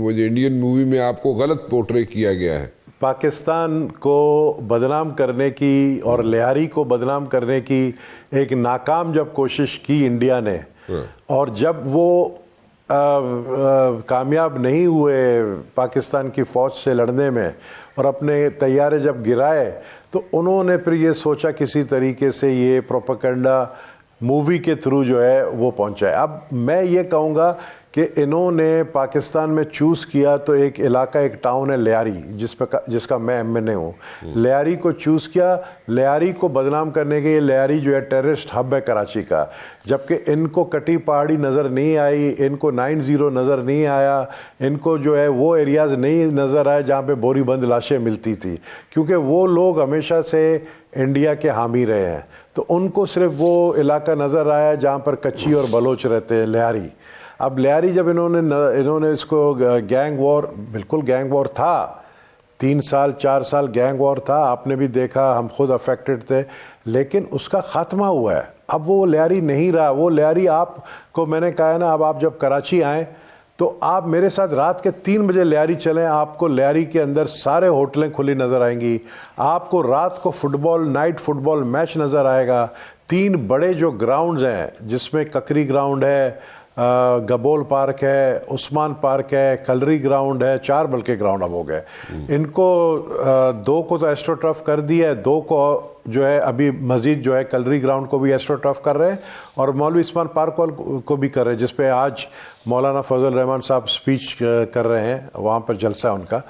मुझे Indian movie में आपको गलत पोर्ट्रे किया गया है। पाकिस्तान को बदनाम करने की और लियारी को बदनाम करने की एक नाकाम जब कोशिश की इंडिया ने, और जब वो कामयाब नहीं हुए पाकिस्तान की फ़ौज से लड़ने में और अपने तैयारे जब गिराए, तो उन्होंने फिर ये सोचा किसी तरीके से ये प्रोपेगेंडा मूवी के थ्रू जो है वो पहुंचा है। अब मैं ये कहूँगा कि इन्होंने पाकिस्तान में चूज़ किया तो एक इलाका, एक टाउन है लियारी, जिसका मैं एमएनए हूँ। लियारी को चूज़ किया, लियारी को बदनाम करने के। लियारी जो है टेररिस्ट हब है कराची का, जबकि इनको कटी पहाड़ी नज़र नहीं आई, इनको 90 नज़र नहीं आया, इनको जो है वो एरियाज़ नहीं नज़र आए जहाँ पे बोरीबंद लाशें मिलती थी, क्योंकि वो लोग हमेशा से इंडिया के हामी रहे हैं। तो उनको सिर्फ वो इलाका नज़र आया जहाँ पर कच्ची और बलोच रहते हैं, लियारी। अब लियारी जब इन्होंने इसको गैंग वॉर, बिल्कुल गैंग वॉर था, 3 साल 4 साल गैंग वॉर था, आपने भी देखा, हम खुद अफेक्टेड थे, लेकिन उसका ख़त्मा हुआ है। अब वो लियारी नहीं रहा। वो लियारी, आपको मैंने कहा है ना, अब आप जब कराची आएँ तो आप मेरे साथ रात के 3 बजे लियारी चलें, आपको लियारी के अंदर सारे होटलें खुली नज़र आएंगी, आपको रात को फुटबॉल, नाइट फुटबॉल मैच नज़र आएगा। 3 बड़े जो ग्राउंड्स हैं, जिसमें ककरी ग्राउंड है, गबोल पार्क है, उस्मान पार्क है, कलरी ग्राउंड है, 4 बल्कि ग्राउंड अब हो गए। इनको 2 को तो एस्ट्रोटर्फ कर दिया है, 2 को जो है अभी मजीद जो है कलरी ग्राउंड को भी एस्ट्रोटर्फ कर रहे हैं, और मौलवी उस्मान पार्क को भी कर रहे हैं, जिस पे आज मौलाना फजल रहमान साहब स्पीच कर रहे हैं, वहाँ पर जलसा है उनका।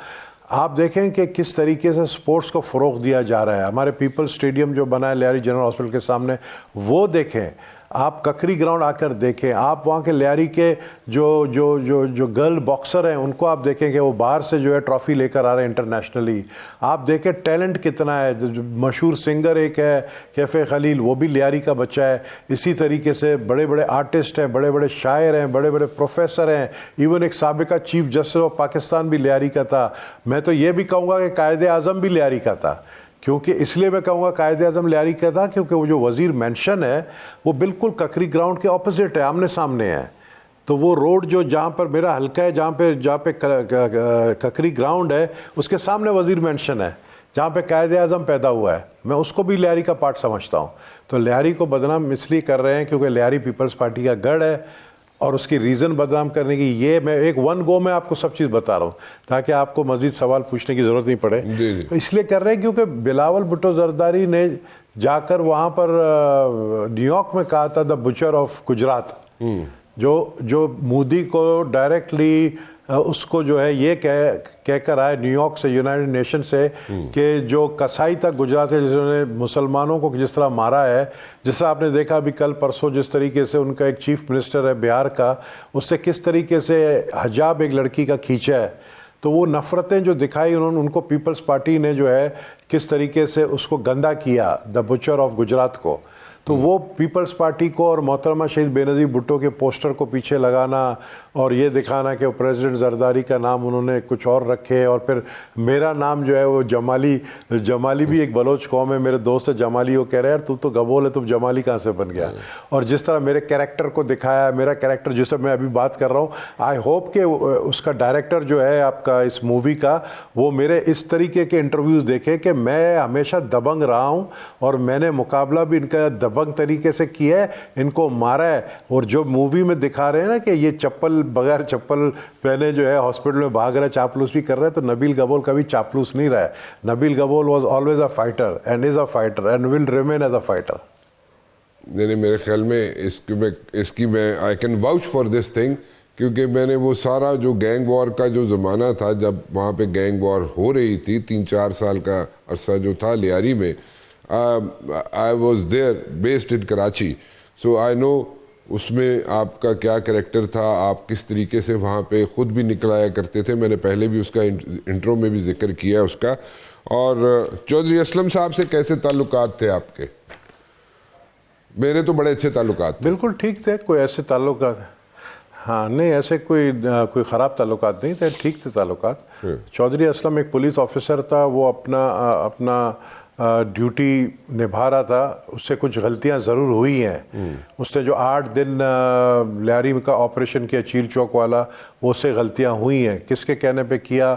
आप देखें कि किस तरीके से स्पोर्ट्स को फ़रोग़ दिया जा रहा है। हमारे पीपल स्टेडियम जो बना है लियारी जनरल हॉस्पिटल के सामने, वो देखें आप, ककरी ग्राउंड आकर देखें आप, वहाँ के लियारी के जो गर्ल बॉक्सर हैं उनको आप देखें कि वो बाहर से जो है ट्रॉफ़ी लेकर आ रहे हैं इंटरनेशनली। आप देखें टैलेंट कितना है। मशहूर सिंगर एक है कैफ़े खलील, वो भी लियारी का बच्चा है। इसी तरीके से बड़े बड़े आर्टिस्ट हैं, बड़े बड़े शायर हैं, बड़े बड़े प्रोफेसर हैं। इवन एक साबिका चीफ जस्टिस ऑफ पाकिस्तान भी लियारी का था। मैं तो ये भी कहूँगा कि कायदे आज़म भी लियारी का था, क्योंकि इसलिए मैं कहूँगा कायदे आज़म लियारी का था क्योंकि वो जो वज़ीर मेंशन है वो बिल्कुल ककरी ग्राउंड के ऑपोजिट है, आमने सामने है। तो वो रोड जो जहाँ पर मेरा हल्का है, जहाँ पे ककरी ग्राउंड है, उसके सामने वज़ीर मेंशन है, जहाँ पे कायदे आज़म पैदा हुआ है। मैं उसको भी लियारी का पार्ट समझता हूँ। तो लियारी को बदनाम इसलिए कर रहे हैं क्योंकि लियारी पीपल्स पार्टी का गढ़ है, और उसकी रीज़न बदनाम करने की, ये मैं एक वन गो में आपको सब चीज़ बता रहा हूँ ताकि आपको मज़ीद सवाल पूछने की ज़रूरत नहीं पड़े। तो इसलिए कर रहे हैं क्योंकि बिलावल भुट्टो जरदारी ने जाकर वहाँ पर न्यूयॉर्क में कहा था द बुचर ऑफ गुजरात, जो मोदी को डायरेक्टली उसको जो है ये कहकर आए न्यूयॉर्क से, यूनाइटेड नेशन से, कि जो कसाई तक गुजरात है, जिन्होंने मुसलमानों को जिस तरह मारा है, जिस तरह आपने देखा अभी कल परसों जिस तरीके से उनका एक चीफ मिनिस्टर है बिहार का, उससे किस तरीके से हिजाब एक लड़की का खींचा है। तो वो नफ़रतें जो दिखाई उन्होंने, उनको पीपल्स पार्टी ने जो है किस तरीके से उसको गंदा किया, द बुचर ऑफ गुजरात को। तो वो पीपल्स पार्टी को और मोहतरमा शहीद बेनज़ीर भुट्टो के पोस्टर को पीछे लगाना और ये दिखाना कि प्रेसिडेंट जरदारी का नाम उन्होंने कुछ और रखे, और फिर मेरा नाम जो है वो जमाली भी एक बलोच कौम है, मेरे दोस्त है जमाली, वो कह रहे हैं यार तू तो गबोल है, तुम जमाली कहाँ से बन गया। और जिस तरह मेरे कैरेक्टर को दिखाया, मेरा कैरेक्टर जिससे मैं अभी बात कर रहा हूँ, आई होप कि उसका डायरेक्टर जो है आपका इस मूवी का, वो मेरे इस तरीके के इंटरव्यूज़ देखे कि मैं हमेशा दबंग रहा हूँ और मैंने मुकाबला भी इनका दबंग तरीके से किया है, इनको मारा है। और जो मूवी में दिखा रहे हैं ना कि ये चप्पल, बगैर चप्पल पहने जो है हॉस्पिटल में भाग रहा है, चापलूसी कर रहा है, तो नबील गबोल कभी चापलूस नहीं रहा है। Nabeel Gabol was always a fighter and is a fighter and will remain as a fighter. नहीं, मेरे ख्याल में इसकी मैं I can vouch for this thing, क्योंकि मैंने वो सारा जो गैंग वॉर का जो ज़माना था, जब वहाँ पे गैंग वॉर हो रही थी, 3-4 साल का अरसा जो था लियारी में, I was there based in Karachi, so I know उसमें आपका क्या कैरेक्टर था, आप किस तरीके से वहाँ पे ख़ुद भी निकल आया करते थे। मैंने पहले भी उसका इंट्रो में भी जिक्र किया उसका। और चौधरी असलम साहब से कैसे ताल्लुकात थे आपके? मेरे तो बड़े अच्छे ताल्लुकात थे। बिल्कुल ठीक थे, कोई ऐसे ताल्लुकात, हाँ नहीं ऐसे कोई ख़राब ताल्लुकात नहीं थे, ठीक थे ताल्लुकात। चौधरी असलम एक पुलिस ऑफिसर था, वो अपना ड्यूटी निभा रहा था, उससे कुछ गलतियां ज़रूर हुई हैं। उसने जो 8 दिन लियारी का ऑपरेशन किया चील चौक वाला, वो उससे गलतियां हुई हैं। किसके कहने पे किया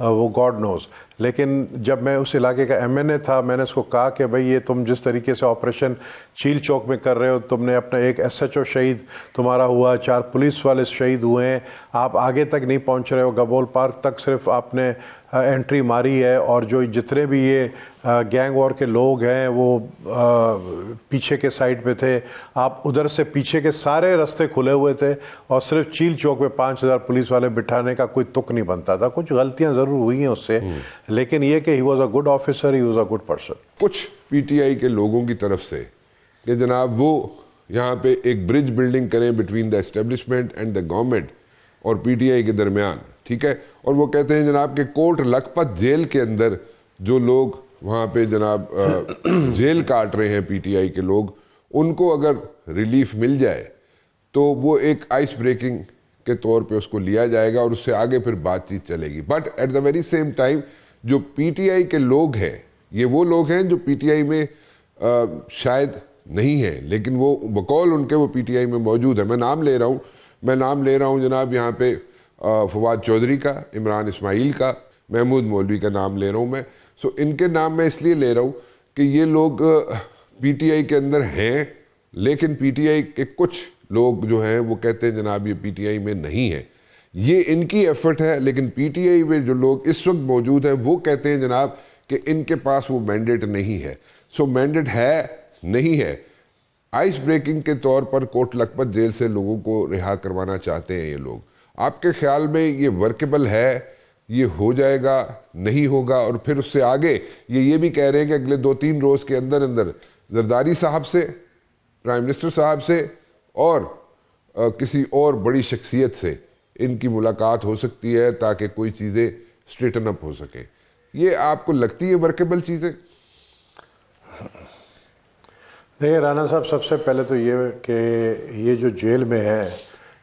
वो गॉड नोज़। लेकिन जब मैं उस इलाके का MNA था, मैंने उसको कहा कि भाई ये तुम जिस तरीके से ऑपरेशन चील चौक में कर रहे हो, तुमने अपना एक SHO शहीद तुम्हारा हुआ, 4 पुलिस वाले शहीद हुए हैं, आप आगे तक नहीं पहुंच रहे हो, गबोल पार्क तक सिर्फ आपने एंट्री मारी है, और जो जितने भी ये गैंग वॉर के लोग हैं वो पीछे के साइड पे थे, आप उधर से पीछे के सारे रास्ते खुले हुए थे, और सिर्फ चील चौक में 5000 पुलिस वाले बिठाने का कोई तुक नहीं बनता था। कुछ गलतियां ज़रूर हुई हैं उससे, लेकिन ये कि he was a good officer, he was a good person. कुछ PTI के लोगों की तरफ से कि जनाब वो यहाँ पे एक ब्रिज बिल्डिंग करें between the establishment and the government और PTI के दरमियान, ठीक है। और वो कहते हैं जनाब कि कोट लखपत जेल के अंदर जो लोग वहाँ पे जनाब जेल काट रहे हैं PTI के लोग, उनको अगर रिलीफ मिल जाए तो वो एक आइस ब्रेकिंग के तौर पे उसको लिया जाएगा और उससे आगे फिर बातचीत चलेगी। But at the very same time जो PTI के लोग हैं, ये वो लोग हैं जो PTI में शायद नहीं है, लेकिन वो बकौल उनके वो PTI में मौजूद है। मैं नाम ले रहा हूँ जनाब यहाँ पे फवाद चौधरी का, इमरान इस्माइल का, महमूद मौलवी का नाम ले रहा हूँ मैं। सो इनके नाम मैं इसलिए ले रहा हूँ कि ये लोग PTI के अंदर हैं, लेकिन PTI के कुछ लोग जो हैं वो कहते हैं जनाब ये PTI में नहीं है। ये इनकी एफर्ट है, लेकिन PTI में जो लोग इस वक्त मौजूद हैं वो कहते हैं जनाब कि इनके पास वो मैंडेट नहीं है। सो मैंडेट है नहीं है, आइस ब्रेकिंग के तौर पर कोट लखपत जेल से लोगों को रिहा करवाना चाहते हैं ये लोग। आपके ख्याल में ये वर्केबल है, ये हो जाएगा, नहीं होगा? और फिर उससे आगे ये भी कह रहे हैं कि अगले 2-3 रोज़ के अंदर अंदर जरदारी साहब से, प्राइम मिनिस्टर साहब से और किसी और बड़ी शख्सियत से इनकी मुलाकात हो सकती है ताकि कोई चीज़ें स्ट्रेटन अप हो सके। ये आपको लगती है वर्केबल चीज़ें? देखिए राना साहब, सबसे पहले तो ये कि ये जो जेल में है,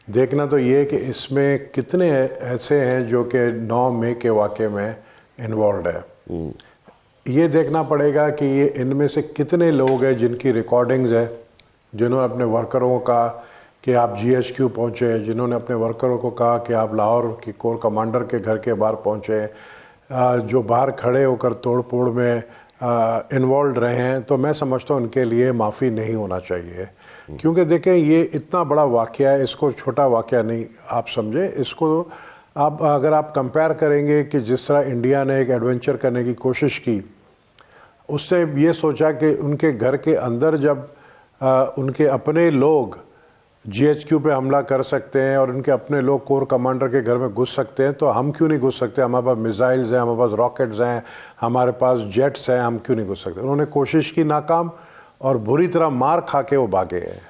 देखना तो ये कि इसमें कितने ऐसे हैं जो कि 9 मई के वाक़े में इन्वॉल्व है। ये देखना पड़ेगा कि ये इनमें से कितने लोग हैं जिनकी रिकॉर्डिंग्स है, जिन्होंने अपने वर्करों को कहा कि आप GHQ पहुँचे, जिन्होंने अपने वर्करों को कहा कि आप लाहौर की कोर कमांडर के घर के बाहर पहुँचे, जो बाहर खड़े होकर तोड़ फोड़ में इन्वॉल्व रहे हैं। तो मैं समझता हूँ उनके लिए माफ़ी नहीं होना चाहिए, क्योंकि देखें ये इतना बड़ा वाक़या है, इसको छोटा वाक़या नहीं आप समझे। इसको आप अगर आप कंपेयर करेंगे कि जिस तरह इंडिया ने एक एडवेंचर करने की कोशिश की, उससे ये सोचा कि उनके घर के अंदर जब उनके अपने लोग GHQ पे हमला कर सकते हैं और उनके अपने लोग कोर कमांडर के घर में घुस सकते हैं, तो हम क्यों नहीं घुस सकते? हमारे पास मिसाइल्स हैं, हमारे पास रॉकेट्स हैं, हमारे पास जेट्स हैं, हम क्यों नहीं घुस सकते? उन्होंने कोशिश की, नाकाम, और बुरी तरह मार खा के वो भागे हैं।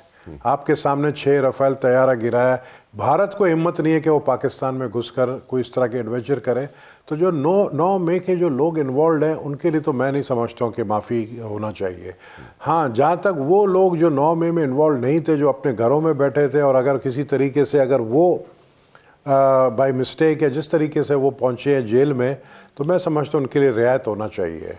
आपके सामने 6 रफ़ेल तैयारा गिराया। भारत को हिम्मत नहीं है कि वो पाकिस्तान में घुसकर कोई इस तरह के एडवेंचर करें। तो जो 9 मई के जो लोग इन्वॉल्व हैं उनके लिए तो मैं नहीं समझता हूँ कि माफ़ी होना चाहिए। हाँ, जहाँ तक वो लोग जो 9 मई में इन्वॉल्व नहीं थे, जो अपने घरों में बैठे थे, और अगर किसी तरीके से अगर वो बाय मिस्टेक या जिस तरीके से वो पहुँचे हैं जेल में, तो मैं समझता हूँ उनके लिए रियायत होना चाहिए।